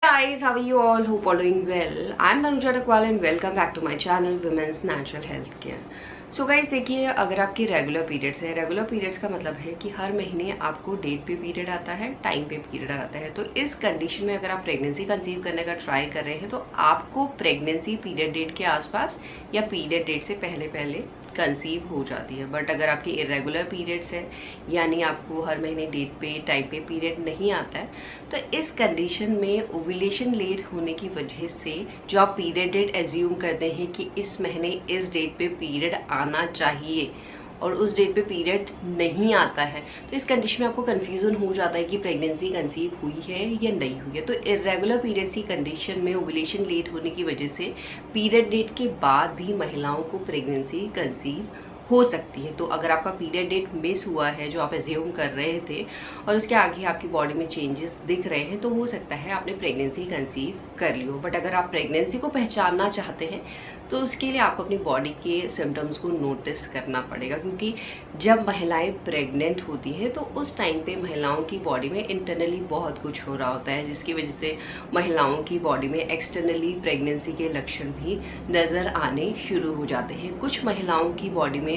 Guys, how are you all? Hope all doing well. I'm Tanuja Takwal and welcome back to my channel Women's Natural Health Care. So guys देखिए, अगर आपके regular periods है, regular periods का मतलब है कि हर महीने आपको डेट पे पीरियड आता है, टाइम पे पीरियड आता है। तो इस कंडीशन में अगर आप प्रेगनेंसी कंसीव करने का ट्राई कर रहे हैं तो आपको प्रेगनेंसी पीरियड डेट के आसपास या पीरियड डेट से पहले पहले कंसीव हो जाती है। बट अगर आपके इरेगुलर पीरियड्स है, यानी आपको हर महीने डेट पे टाइम पे पीरियड नहीं आता है, तो इस कंडीशन में ओव्यूलेशन लेट होने की वजह से जो आप पीरियड डेट एज्यूम करते हैं कि इस महीने इस डेट पे पीरियड आना चाहिए और उस डेट पे पीरियड नहीं आता है, तो इस कंडीशन में आपको कंफ्यूजन हो जाता है कि प्रेगनेंसी कंसीव हुई है या नहीं हुई है। तो इरेगुलर पीरियड्स की कंडीशन में ओव्यूलेशन लेट होने की वजह से पीरियड डेट के बाद भी महिलाओं को प्रेगनेंसी कंसीव हो सकती है। तो अगर आपका पीरियड डेट मिस हुआ है जो आप एज्यूम कर रहे थे और उसके आगे आपकी बॉडी में चेंजेस दिख रहे हैं, तो हो सकता है आपने प्रेगनेंसी कंसीव कर ली हो। बट अगर आप प्रेगनेंसी को पहचानना चाहते हैं तो उसके लिए आपको अपनी बॉडी के सिम्टम्स को नोटिस करना पड़ेगा, क्योंकि जब महिलाएं प्रेग्नेंट होती हैं तो उस टाइम पे महिलाओं की बॉडी में इंटरनली बहुत कुछ हो रहा होता है, जिसकी वजह से महिलाओं की बॉडी में एक्सटर्नली प्रेगनेंसी के लक्षण भी नजर आने शुरू हो जाते हैं। कुछ महिलाओं की बॉडी में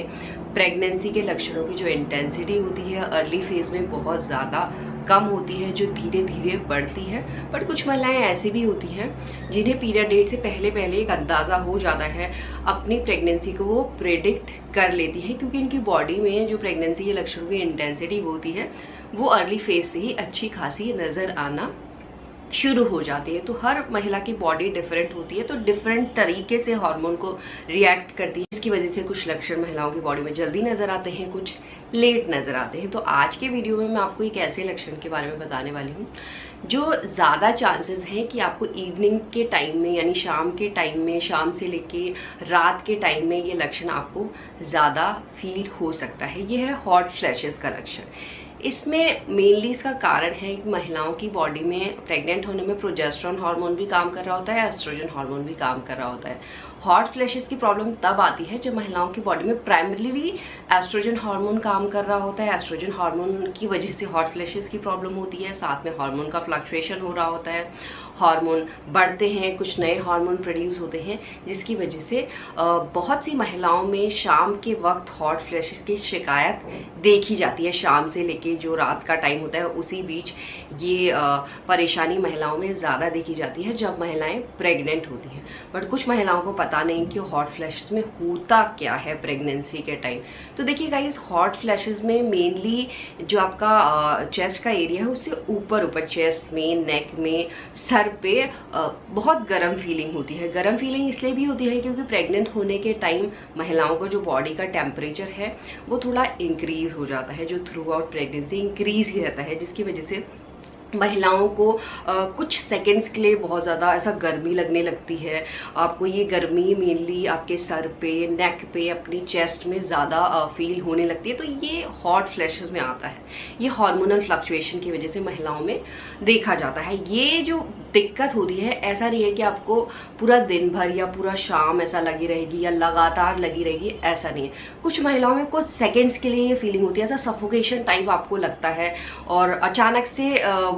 प्रेगनेंसी के लक्षणों की जो इंटेंसिटी होती है अर्ली फेज में बहुत ज्यादा कम होती है, जो धीरे धीरे बढ़ती है। बट कुछ महिलाएं ऐसी भी होती हैं जिन्हें पीरियड डेट से पहले पहले एक अंदाजा हो जाता है, अपनी प्रेगनेंसी को वो प्रेडिक्ट कर लेती है, क्योंकि उनकी बॉडी में जो प्रेगनेंसी के लक्षणों की इंटेंसिटी होती है वो अर्ली फेज से ही अच्छी खासी नजर आना शुरू हो जाती है। तो हर महिला की बॉडी डिफरेंट होती है, तो डिफरेंट तरीके से हार्मोन को रिएक्ट करती है, इसकी वजह से कुछ लक्षण महिलाओं की बॉडी में जल्दी नजर आते हैं, कुछ लेट नजर आते हैं। तो आज के वीडियो में मैं आपको एक ऐसे लक्षण के बारे में बताने वाली हूँ जो ज्यादा चांसेस हैं कि आपको इवनिंग के टाइम में, यानी शाम के टाइम में, शाम से लेके रात के टाइम में ये लक्षण आपको ज्यादा फील हो सकता है। ये है हॉट फ्लैशेस का लक्षण। इसमें मेनली इसका कारण है कि महिलाओं की बॉडी में प्रेग्नेंट होने में प्रोजेस्टेरोन हार्मोन भी काम कर रहा होता है, एस्ट्रोजन हार्मोन भी काम कर रहा होता है। हॉट फ्लैशेस की प्रॉब्लम तब आती है जब महिलाओं की बॉडी में प्राइमरीली एस्ट्रोजन हार्मोन काम कर रहा होता है। एस्ट्रोजन हार्मोन की वजह से हॉट फ्लैशेस की प्रॉब्लम होती है, साथ में हार्मोन का फ्लक्चुएशन हो रहा होता है, हार्मोन बढ़ते हैं, कुछ नए हार्मोन प्रोड्यूस होते हैं, जिसकी वजह से बहुत सी महिलाओं में शाम के वक्त हॉट फ्लैशेस की शिकायत देखी जाती है। शाम से लेके जो रात का टाइम होता है उसी बीच ये परेशानी महिलाओं में ज्यादा देखी जाती है जब महिलाएं प्रेग्नेंट होती हैं। बट कुछ महिलाओं को पता नहीं कि हॉट फ्लैशेस में होता क्या है प्रेगनेंसी के टाइम। तो देखिए गाइस, हॉट फ्लैशेस में मेनली जो आपका चेस्ट का एरिया है उससे ऊपर ऊपर चेस्ट में, नेक में, सर पे बहुत गर्म फीलिंग होती है। गर्म फीलिंग इसलिए भी होती है क्योंकि प्रेग्नेंट होने के टाइम महिलाओं का जो बॉडी का टेम्परेचर है वो थोड़ा इंक्रीज हो जाता है, जो थ्रू आउट प्रेगनेंसी इंक्रीज ही रहता है, जिसकी वजह से महिलाओं को कुछ सेकंड्स के लिए बहुत ज्यादा ऐसा गर्मी लगने लगती है। आपको ये गर्मी मेनली आपके सर पे, नेक पे, अपनी चेस्ट में ज्यादा फील होने लगती है। तो ये हॉट फ्लैशेस में आता है, ये हार्मोनल फ्लक्चुएशन की वजह से महिलाओं में देखा जाता है। ये जो दिक्कत होती है, ऐसा नहीं है कि आपको पूरा दिन भर या पूरा शाम ऐसा लगी रहेगी या लगातार लगी रहेगी, ऐसा नहीं है। कुछ महिलाओं में कुछ सेकंड्स के लिए ये फीलिंग होती है, ऐसा सफोकेशन टाइप आपको लगता है और अचानक से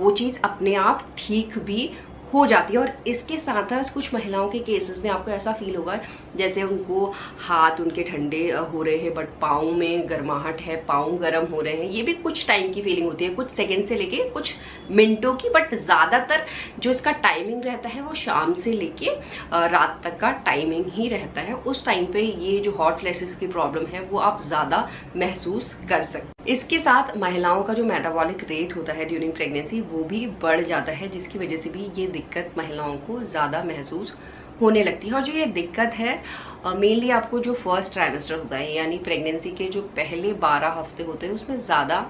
वो चीज अपने आप ठीक भी हो जाती है। और इसके साथ साथ कुछ महिलाओं के केसेस में आपको ऐसा फील होगा जैसे उनको हाथ उनके ठंडे हो रहे हैं, बट पाँव में गर्माहट है, पाँव गर्म हो रहे हैं। ये भी कुछ टाइम की फीलिंग होती है, कुछ सेकंड से लेके कुछ मिनटों की, बट ज्यादातर जो इसका टाइमिंग रहता है वो शाम से लेके रात तक का टाइमिंग ही रहता है। उस टाइम पे ये जो हॉट फ्लैशेस की प्रॉब्लम है वो आप ज्यादा महसूस कर सकते हैं। इसके साथ महिलाओं का जो मेटाबॉलिक रेट होता है ड्यूरिंग प्रेगनेंसी वो भी बढ़ जाता है, जिसकी वजह से भी ये दिक्कत महिलाओं को ज्यादा महसूस होने लगती है। और जो ये दिक्कत है मेनली आपको जो फर्स्ट ट्राइमेस्टर होता है, यानी प्रेगनेंसी के जो पहले 12 हफ्ते होते हैं उसमें ज्यादा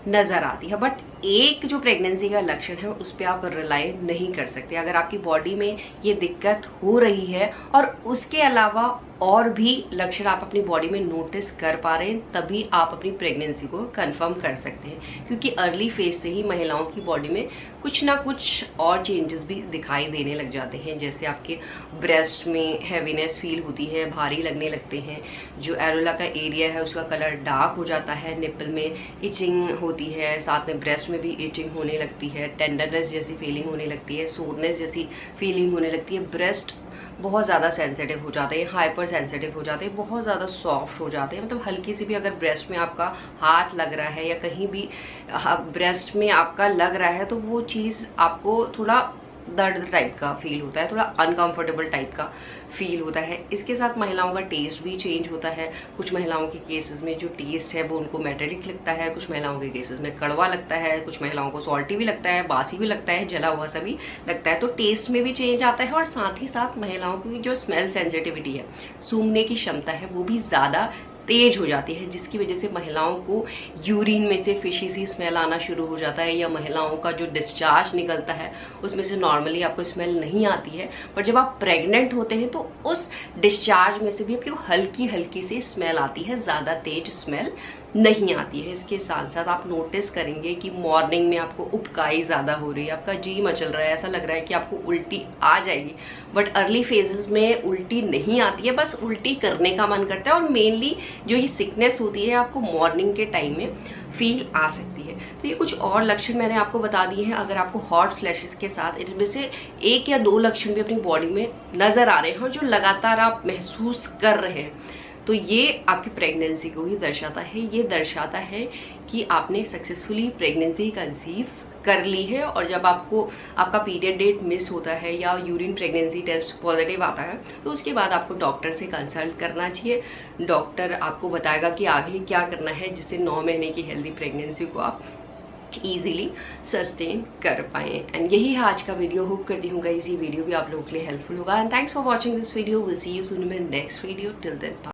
नजर आती है। बट एक जो प्रेगनेंसी का लक्षण है उस पर आप रिलाई नहीं कर सकते। अगर आपकी बॉडी में ये दिक्कत हो रही है और उसके अलावा और भी लक्षण आप अपनी बॉडी में नोटिस कर पा रहे हैं, तभी आप अपनी प्रेगनेंसी को कंफर्म कर सकते हैं। क्योंकि अर्ली फेज से ही महिलाओं की बॉडी में कुछ ना कुछ और चेंजेस भी दिखाई देने लग जाते हैं। जैसे आपके ब्रेस्ट में हैवीनेस फील होती है, भारी लगने लगते हैं, जो एरोला का एरिया है उसका कलर डार्क हो जाता है, निपल में इचिंग होती है, साथ में ब्रेस्ट में भी इचिंग होने लगती है, टेंडरनेस जैसी फीलिंग होने लगती है, सोरनेस जैसी फीलिंग होने लगती है, ब्रेस्ट बहुत ज़्यादा सेंसिटिव हो जाते हैं, हाइपर सेंसिटिव हो जाते हैं, बहुत ज़्यादा सॉफ्ट हो जाते हैं। मतलब हल्की सी भी अगर ब्रेस्ट में आपका हाथ लग रहा है या कहीं भी ब्रेस्ट में आपका लग रहा है तो वो चीज़ आपको थोड़ा दर्द टाइप का फील होता है, थोड़ा अनकंफर्टेबल टाइप का फील होता है। इसके साथ महिलाओं का टेस्ट भी चेंज होता है। कुछ महिलाओं के केसेस में जो टेस्ट है वो उनको मेटेलिक लगता है, कुछ महिलाओं के केसेस में कड़वा लगता है, कुछ महिलाओं को सॉल्टी भी लगता है, बासी भी लगता है, जला हुआ सा भी लगता है। तो टेस्ट में भी चेंज आता है और साथ ही साथ महिलाओं की जो स्मेल सेंसिटिविटी है, सूंघने की क्षमता है, वो भी ज्यादा तेज हो जाती है, जिसकी वजह से महिलाओं को यूरिन में से फिशी सी स्मेल आना शुरू हो जाता है, या महिलाओं का जो डिस्चार्ज निकलता है उसमें से नॉर्मली आपको स्मेल नहीं आती है, पर जब आप प्रेग्नेंट होते हैं तो उस डिस्चार्ज में से भी आपको हल्की हल्की सी स्मेल आती है, ज्यादा तेज स्मेल नहीं आती है। इसके साथ साथ आप नोटिस करेंगे कि मॉर्निंग में आपको उबकाई ज्यादा हो रही है, आपका जी मचल रहा है, ऐसा लग रहा है कि आपको उल्टी आ जाएगी। बट अर्ली फेजेस में उल्टी नहीं आती है, बस उल्टी करने का मन करता है। और मेनली जो ये सिकनेस होती है आपको मॉर्निंग के टाइम में फील आ सकती है। तो ये कुछ और लक्षण मैंने आपको बता दिए हैं। अगर आपको हॉट फ्लैशेस के साथ इनमें से 1 या 2 लक्षण भी अपनी बॉडी में नजर आ रहे हैं और जो लगातार आप महसूस कर रहे हैं, तो ये आपकी प्रेगनेंसी को ही दर्शाता है। ये दर्शाता है कि आपने सक्सेसफुली प्रेगनेंसी कंसीव कर ली है। और जब आपका पीरियड डेट मिस होता है या यूरिन प्रेगनेंसी टेस्ट पॉजिटिव आता है तो उसके बाद आपको डॉक्टर से कंसल्ट करना चाहिए। डॉक्टर आपको बताएगा कि आगे क्या करना है, जिससे 9 महीने की हेल्दी प्रेगनेंसी को आप इजीली सस्टेन कर पाए। एंड यही है आज का वीडियो। होप करती हूँ गाइस ये वीडियो भी आप लोगों के लिए हेल्पफुल होगा। And thanks for watching this video. Will see you soon in next video. Till then bye.